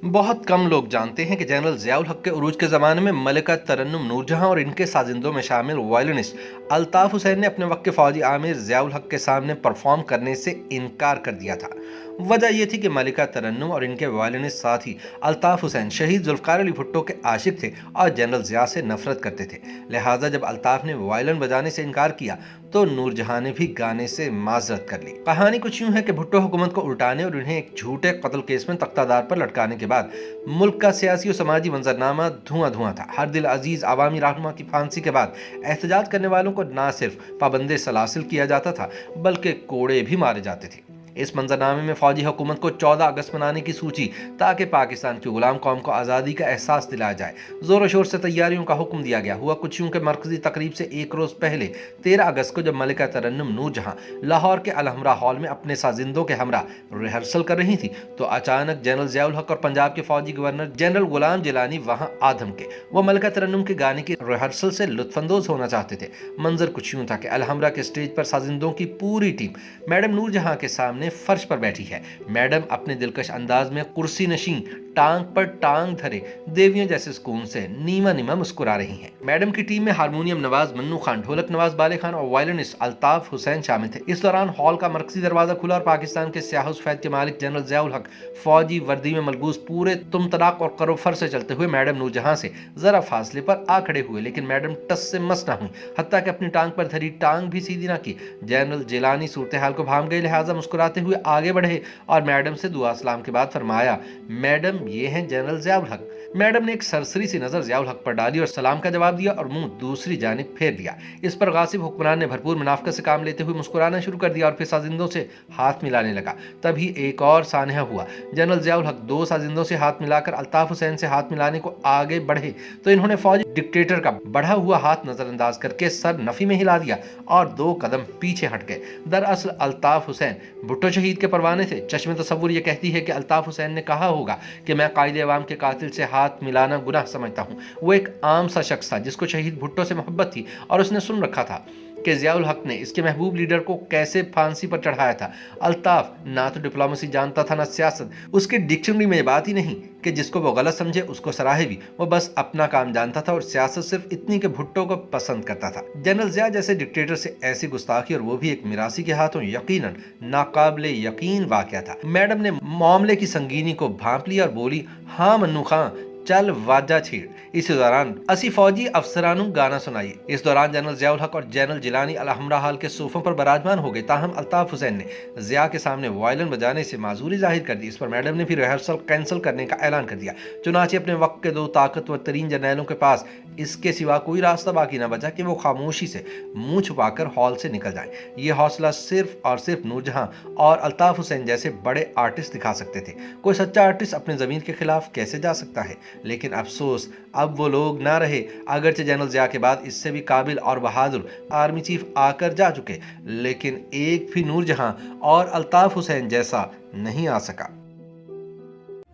बहुत कम लोग जानते हैं कि जनरल ज़ियाउल हक के उरूज के ज़माने में मलिका तरन्नुम नूरजहां और इनके साजिंदों में शामिल वायलिनिस्ट अल्ताफ़ हुसैन ने अपने वक्त के फ़ौजी आमिर ज़ियाउल हक के सामने परफॉर्म करने से इनकार कर दिया था। वजह यह थी कि मलिका तरन्नुम और इनके वायलिनिस्ट साथी अल्ताफ़ हुसैन शहीद जुल्फ़िकार अली भुट्टो के आशिक थे और जनरल ज़िया से नफरत करते थे। लिहाजा जब अल्ताफ़ ने वायलिन बजाने से इनकार किया तो नूरजहां ने भी गाने से माजरत कर ली। कहानी कुछ यूं है कि भुट्टो हुकूमत को उल्टाने और उन्हें एक झूठे कत्ल केस में तख्तादार पर लटकाने के बाद मुल्क का सियासी और समाजी मंजरनामा धुआं धुआं था। हर दिल अजीज अवामी रहनुमा की फांसी के बाद एहतजाज करने वालों को न सिर्फ पाबंदे सलासिल किया जाता था बल्कि कोड़े भी मारे जाते थे। इस मंजरनामे में फौजी हुकूमत को 14 अगस्त मनाने की सूची ताकि पाकिस्तान की गुलाम कौम को आज़ादी का एहसास दिलाया जाए। जोर शोर से तैयारियों का हुक्म दिया गया। हुआ कुछ यूं के मरकजी तकरीब से एक रोज़ पहले 13 अगस्त को जब मलिका तरन्नुम नूरजहां लाहौर के अलहमरा हॉल में अपने साजिंदों के हमरा रिहर्सल कर रही थी तो अचानक जनरल ज़ियाउल हक और पंजाब के फौजी गवर्नर जनरल गुलाम जिलानी वहां आ धमके। वो मलिका तरन्नुम के गाने की रिहर्सल से लुत्फानंदोज होना चाहते थे। मंजर कुछ यूं था कि अलहमरा के स्टेज पर साजिंदों की पूरी टीम मैडम नूरजहां के सामने फर्श पर बैठी है। मैडम अपने दिलकश अंदाज में कुर्सी नशीं टांग पर टांग धरे देवियों जैसे सुकून से नीमा नीमा मुस्कुरा रही हैं। मैडम की टीम में हारमोनियम नवाज मन्नू खान, ढोलक नवाज बाले खान और वायलिनिस्ट अल्ताफ हुसैन शामिल थे। इस दौरान हॉल का मरकजी दरवाजा खुला और पाकिस्तान के स्याह सफेद के मालिक जनरल ज़ियाउल हक फौजी वर्दी में मलबूस पूरे तुमतराक और करोफर से चलते हुए मैडम नूरजहां से जरा फासले पर आ खड़े हुए, लेकिन मैडम टस से मस न हुई, हत्ता कि अपनी टांग पर धरी टांग भी सीधी न की। जनरल जिलानी सूरत हाल को भाम गए, लिहाजा मुस्कुराते हुए आगे बढ़े और मैडम से दुआ सलाम के बाद फरमाया, मैडम ये हैं जनरल ज़ियाउल हक। मैडम ने एक सरसरी सी नजर ज़ियाउल हक पर डाली और सलाम का जवाब दिया और मुंह दूसरी जानिब फेर लिया। इस पर गासिब हुक्मरान ने भरपूर मुनाफकत से काम लेते हुए मुस्कुराना शुरू कर दिया और फिर साजिंदों से हाथ मिलाने लगा। तभी एक और सानहा हुआ। जनरल ज़ियाउल हक दो साजिंदों से हाथ मिलाकर अल्ताफ हुसैन से हाथ मिलाने को आगे बढ़े तो इन्होंने फौजी डिक्टेटर का बढ़ा हुआ हाथ नजरअंदाज करके सर नफी में हिला दिया और 2 कदम पीछे हट गए। दरअसल अल्ताफ हुसैन भुट्टो शहीद के परवाने थे। चश्मे तसव्वुर ये कहती है कि अल्ताफ हुसैन ने कहा होगा कि मैं कायदे अवाम के कातिल से हाथ मिलाना गुनाह समझता हूँ। वो एक आम सा शख्स था जिसको शहीद भुट्टो से मोहब्बत थी और उसने सुन रखा था कि ज़ियाउल हक ने इसके महबूब लीडर को कैसे फांसी पर चढ़ाया था। अल्ताफ ना तो डिप्लोमेसी जानता था ना सियासत। उसकी डिक्शनरी में बात ही नहीं कि जिसको वो गलत समझे उसको सराहे भी। वो बस अपना काम जानता था और सियासत सिर्फ इतनी कि भुट्टो को पसंद करता था। जनरल ज़िया जैसे डिक्टेटर से ऐसी गुस्ताखी और वो भी एक मिरासी के हाथों यकीनन नाकाबिले यकीन वाक़या था। मैडम ने मामले की संगीनी को भांप लिया और बोली, हाँ मन्नू खां चल वाजा छेड़। इसी दौरान असी फौजी अफसरानों गाना सुनाई। इस दौरान जनरल ज़ियाउल हक और जनरल जिलानी अलहमरा हाल के सोफों पर बराजमान हो गए। ताहम अल्ताफ हुसैन ने ज़िया के सामने वायलिन बजाने से माजूरी जाहिर कर दी। इस पर मैडम ने फिर रिहर्सल कैंसिल करने का ऐलान कर दिया। चुनाचे अपने वक्त के 2 ताकतवर तरीन जर्नैलों के पास इसके सिवा कोई रास्ता बाकी न बचा कि वो खामोशी से मुंह छुपाकर हॉल से निकल जाएं। ये हौसला सिर्फ और सिर्फ नूरजहां और अल्ताफ हुसैन जैसे बड़े आर्टिस्ट दिखा सकते थे। कोई सच्चा आर्टिस्ट अपने ज़मीर के खिलाफ कैसे जा सकता है? लेकिन अफसोस अब वो लोग ना रहे। अगरचे जनरल ज़िया के बाद इससे भी काबिल और बहादुर आर्मी चीफ आकर जा चुके, लेकिन एक भी नूरजहां और अल्ताफ हुसैन जैसा नहीं आ सका।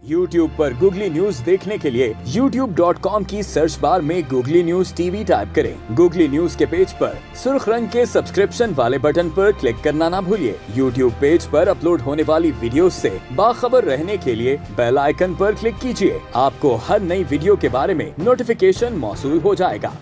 YouTube पर गूगली न्यूज देखने के लिए youtube.com की सर्च बार में गूगली न्यूज टीवी टाइप करें। गूगली न्यूज के पेज पर सुर्ख रंग के सब्सक्रिप्शन वाले बटन पर क्लिक करना ना भूलिए। YouTube पेज पर अपलोड होने वाली वीडियोस से बाखबर रहने के लिए बेल आइकन पर क्लिक कीजिए। आपको हर नई वीडियो के बारे में नोटिफिकेशन मौसूल हो जाएगा।